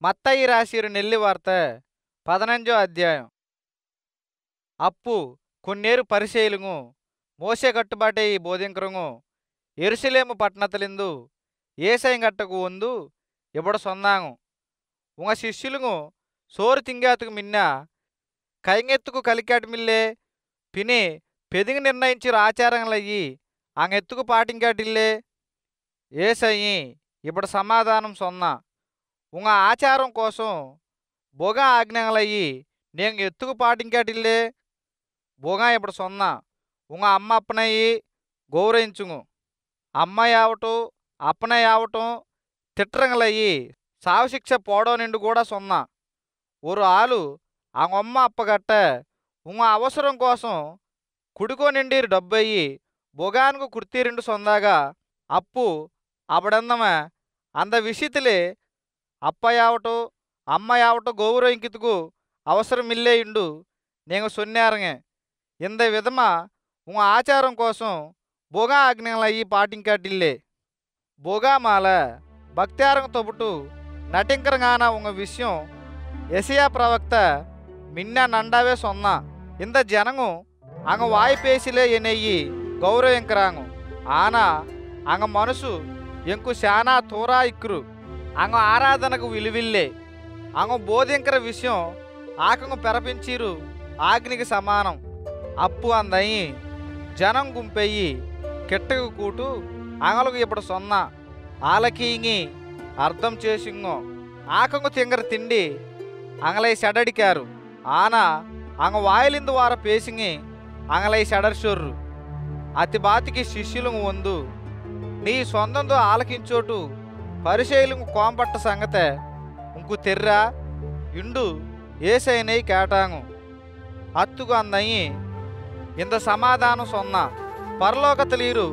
மத்தయి రాసిరు నెల్లి వార్త 15వ అధ్యాయం. అప్పు కొన్నేరు పరిచయులుగు మోసే ಕಟ್ಟುಬಾಟೆ ಬೋಧಿಂಕರುಂಗು ಯೆರೂಸಲೇಮು ಪಟ್ಟಣದಲ್ಲಿಂದು ಏಸೈ ಗಟ್ಟಕು ಒಂದು ಇಬಡ ಸೊಂದಾಂಗು ಉಂಗ ಶಿಷ್ಯುಲುಗು ಸೋರು ತಿಂಗಾತುಕು మిన్న కైంగెత్తుకు కలికాటి మిల్లే పిని పెదిగి నిర్ణయించిన ఆచారంలయ్యి అంగెత్తుకు పాటింకాటిల్లే ఏసయ్యి ఇప్పుడు సమాధానం సొన్నా ఉంగ ఆచారం కోసం బొగ ఆజ్ఞలయ్యి నేను ఎత్తుకు పాటింకాటిల్లే బొగ ఇప్పుడు సొన్నా ఉంగ అమ్మ అప్పనయ్యి గౌరవించుము అమ్మ యావటం అప్పన యావటం తిట్టరంగలయ్యి సావశిక్ష పోవడం నిండు కూడా సొన్నా ஒரு ఆలు అంగొమ్మ అప్పగట్ట ఉంగ అవసరం కోసం కుడుకో నిండీరు డబ్బయ్యి బొగానుకు కుర్తీరిండు సొందాగా అప్పు అబడందమ అంద విషితులే అప్పయావటం అమ్మయావటం గౌరవింకితుకు అవసరం ఇల్లే ఇండు నేను సొన్నారంగే ఇంద విధమ ఉంగ ఆచారం కోసం బొగా ఆజ్ఞలయ్యి పాటింకాటిల్లే బొగా మాల భక్త్యారంగ తొబుటు నటింకరంగాన ఉంగ విషయం యెషయా ప్రవక్త మిన్న నండావే సొన్నా ఇంద జనంగు అంగ వాయిపేసిలే ఎనెయ్యి గౌరవింకరాంగు ఆనా అంగ మనసు ఎంకు శానా తూరా ఇక్కురు అంగ ఆరాధనకు విలువిల్లే అంగ బోధింకర విషయం ఆకంగు పెరపించిరు ఆగ్నికి సమానం అప్పు అందయి జనం గుంపెయ్యి కిట్టకు కూటు అంగలకు ఇప్పుడు సొన్నా ఆలకీంగి అర్థం చేసింగో ఆకంగు తింగర తిండి అంగలై సెడడికారు ఆనా అంగ వాయిలిందు వార పేసింగి అంగలై సెడర్షొర్రు అతి బాతికి శిష్యులు వందు నీ సొంతంతో ఆలకించోటు పరిశైలుగు కోంపట్ట సంగతే ఇంకు తెర్రా ఇండు ఏసైనై కేటాంగు అత్తుకు అందయి ఇంత సమాధానం సొన్నా పరలోకతలీరు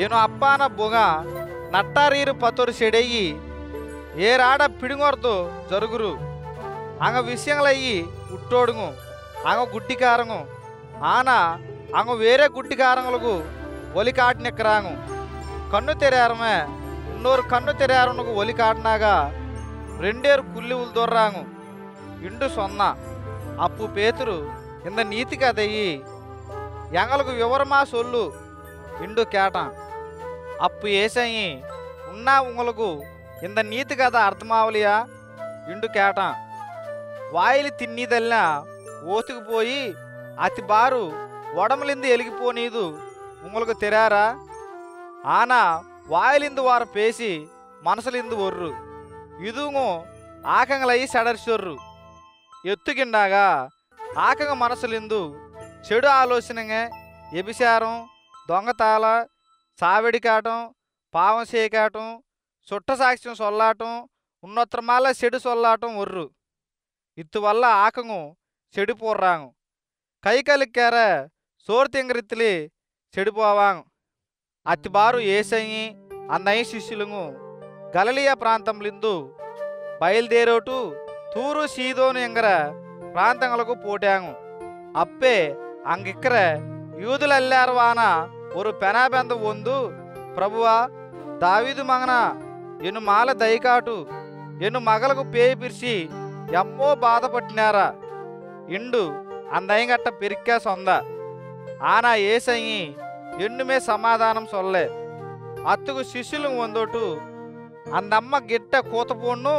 ఏను అప్పాన బొగ నట్టారీరు పతొరు సెడయ్యి ఏరాడ పిడిగొరతో జరుగురు అంగ విషయంలయ్యి ఉట్టోడుగు అంగ గుడ్డికారంగు ఆనా అంగ వేరే గుడ్డికారంగులకు ఒలి కాటినెక్కరాంగు కన్ను తెరారమే ಇನ್ನೂರು కన్ను తెరారునకు ఒలి కాటినాగా రెండేరు కుల్లి ఉల్దొర్రాంగు ఇండు సొన్నా అప్పు పేతురు ఇంద నీతి కదయ్యి ఎంగలకు వివరమా సొల్లు ఇండు కేట అప్పు ఏసయ్యి ఉన్నా ఉంగలకు ఇంద నీతి కథ అర్థమావలియా ఇండు కేట వాయిలి తిన్నీదల్లా ఓతుకుపోయి అతి బారు ఒడమలింది ఎలిగిపోనీదు ఉంగలకు తెరారా ఆనా వాయిలిందు వారు పేసి మనసులిందు ఒర్రు ఇదుగు ఆకంగలయ్యి సెడర్చొర్రు ఎత్తుకిండాగా ఆకంగ మనసులిందు చెడు ఆలోచనగా వ్యభిచారం దొంగతాల సావెడికాటం పావం సేకాటం చుట్ట సాక్ష్యం సొల్లాటం ఉన్నొత్తరమాల చెడు సొల్లాటం ఒర్రు ఇత్తువల్ల ఆకంగు చెడిపోర్రాంగు కైకలిక్కార సోరు తింగరిత్తులి చెడిపోవాంగు అతిబారు ఏసయ్యి అందయి శిష్యులుగు గలిలయ ప్రాంతంలిందు బయలుదేరోటు తూరు సీదోను ఎంగర ప్రాంతంలకు పోటాంగు అప్పే అంగిక్కర యూదులెల్లారవాన ஒரு పెనాబెంద వందు ప్రభువా దావీదు మగన ఎను మాల దయకాటు ఎను మగలకు పేయి పిరిచి ఎమ్మో బాధపట్టినారా ఇండు అందయంగట్ట పెరిక్కా సొంద ఆనా ఏసయ్యి ఎన్నుమే సమాధానం సొల్లే అత్తుకు శిష్యులు వందోటు అందమ్మ గిట్ట కూతపోను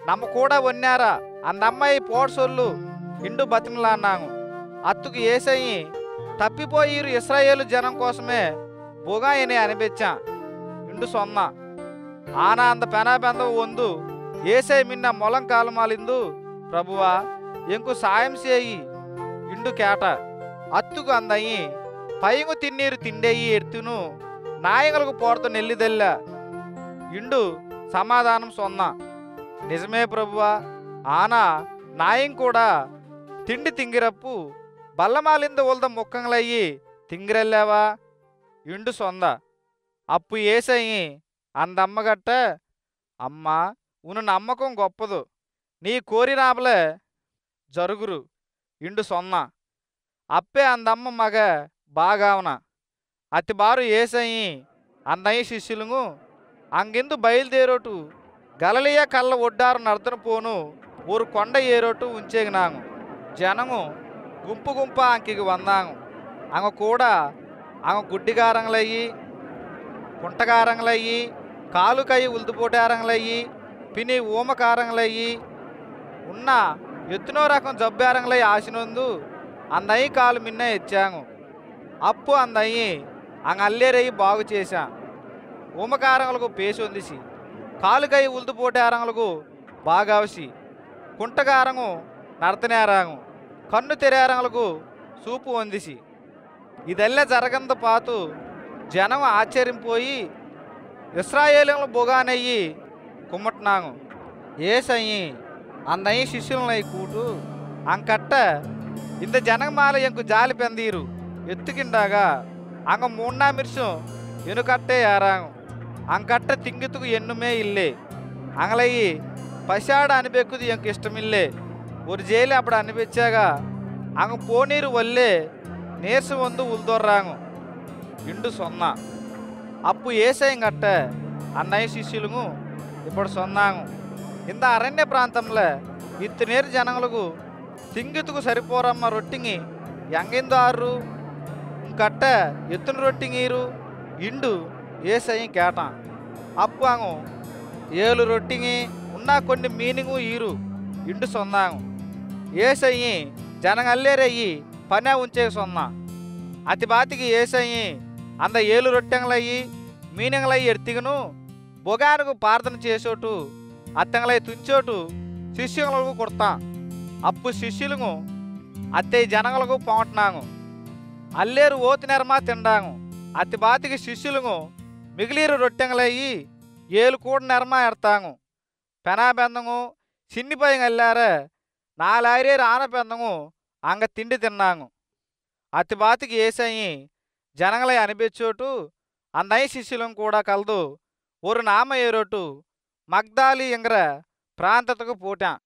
నమ్మ కూడా వన్నారా అందమ్మాయి పోడు సొల్లు ఇండు బతిమలాన్నాము అత్తుకు ఏసయ్యి తప్పిపోయిరు ఇస్రాయేలు జనం కోసమే బొగాయని అనిపించా ఇండు సొన్నా ఆనా అంద పెనాబెందవు వందు ఏసై మిన్న మొలం కాలమాలిందు ప్రభువా ఎంకు సాయం చేయి ఇండు కేట అత్తుకు అందయి పైగు తిన్నీరు తిండేయి ఎత్తును నాయకులకు పోడత నెల్లిదెల్ల ఇండు సమాధానం సొన్నా నిజమే ప్రభువా ఆనా నాయం కూడా తిండి తింగిరప్పు బల్లమాలింద ఒల్ద ముక్కంలయ్యి తింగిరెల్లావా ఇండు సొంద అప్పు ఏసయ్యి అందమ్మగట్ట అమ్మా ఉను నమ్మకం గొప్పదు నీ కోరినాపలే జరుగురు ఇండు సొన్నా అప్పే అందమ్మ మగ బాగావన అతి బారు ఏసయ్యి అందయి శిష్యులుగు అంగెందు బయలుదేరోటు கலிலேய கல்ல ஒட்டாரு நடத்துன போను ஒரு కొండ ஏறோட்டு ఉంచేగినాము. జనము గుంపు గుంప అంకికి వందాము. అంగ కూడా అంగ గుడ్డిగారంగలయ్యి కుంటగారంగలయ్యి కాలుకై ఉల్దుపోటారంగలయ్యి పిని ఊమకారంగలయ్యి ఉన్న ఎత్తునో రకం జబ్బారంగలై ఆశనొందు అందయి కాలు మిన్న ఎచ్చాము. అప్పు అందయి అంగ అల్లేరయ్యి బాగు చేశా. ఊమకారంగలకు పేసి వందిసి కాలుకై ఉల్దుపోటారంగలకు బాగావసి కుంటగారంగు నడతనేరాంగు కన్ను తెరారంగలకు సూపు వందిసి ఇదెల్ల జరగంద పాతు జనం ఆశ్చర్యంపోయి ఇస్రాయేలీల బొగానయ్యి కుమ్మట్నాంగు. ఏసయ్యి అందయి శిష్యులనై కూటు అంకట్ట ఇంత జనమాల ఎంకు జాలి పెందీరు ఎత్తుకిండాగా అంగ మూన్నా మిర్సం ఎనుకట్టే ఏరాంగు. అంకట్ట తింగితుకు ఎన్నుమే ఇల్లే అంగలయ్యి పశాడ అనిపెక్కుది ఎంకు ఇష్టమిల్లే ஒரு ஜெயில அப்படி அனுப்பிச்சாக அங்கே போனீர் வல்லே நேசு வந்து உள்தொర్రాంగు ఇండు సొన్నా అప్పు ఏసయ్యంగట్ట అన్నయ్య శిష్యులు ఇప్పుడు సొన్నాంగు. ఇంత అరణ్య ప్రాంతంలో ఇత్తనేరు జనములకు తింగితుకు సరిపోరమ్మ రొట్టింగి ఎంగిందో ఆరు ఇంకట్ట ఎత్తున రొట్టింగీరు ఇండు ఏసయ్యం కేటాం. అప్పు అంగు 7 రొట్టింగి ఉన్నా కొన్ని మీనింగు ఈరు ఇండు సొన్నాంగు. ఏసయ్యి జనగల్లేరయ్యి పనే ఉంచే సొన్నా అతి బాతికి ఏసయ్యి అంద 7 రొట్టెంగలయ్యి మీనంగలయ్యి ఎర్తిగను బొగానుకు ప్రార్థన చేసోటు అత్తంగలై తుంచోటు శిష్యులకు కొడతాం. అప్పు శిష్యులకు అత్తయ్య జనగలకు పోంటున్నాము. అల్లేరు ఓతి నెరమా తిండాము. అతి బాతికి శిష్యులకు మిగిలిరు రొట్టెంగలయ్యి 7 కూడా నెరమా ఎడతాము. పెనాబెందము చిన్నిపోయి అల్లార 4 ఆనపెందము అంగ తిండి తిన్నాము. అతి బాతికి ఏసయ్యి జనగలై అనిపించోటు అందయి శిష్యులం కూడా కలదు ஒரு நாம ஏறோட்டு மக்தாலி என்கிற பிராந்தத்துக்கு போட்டான்.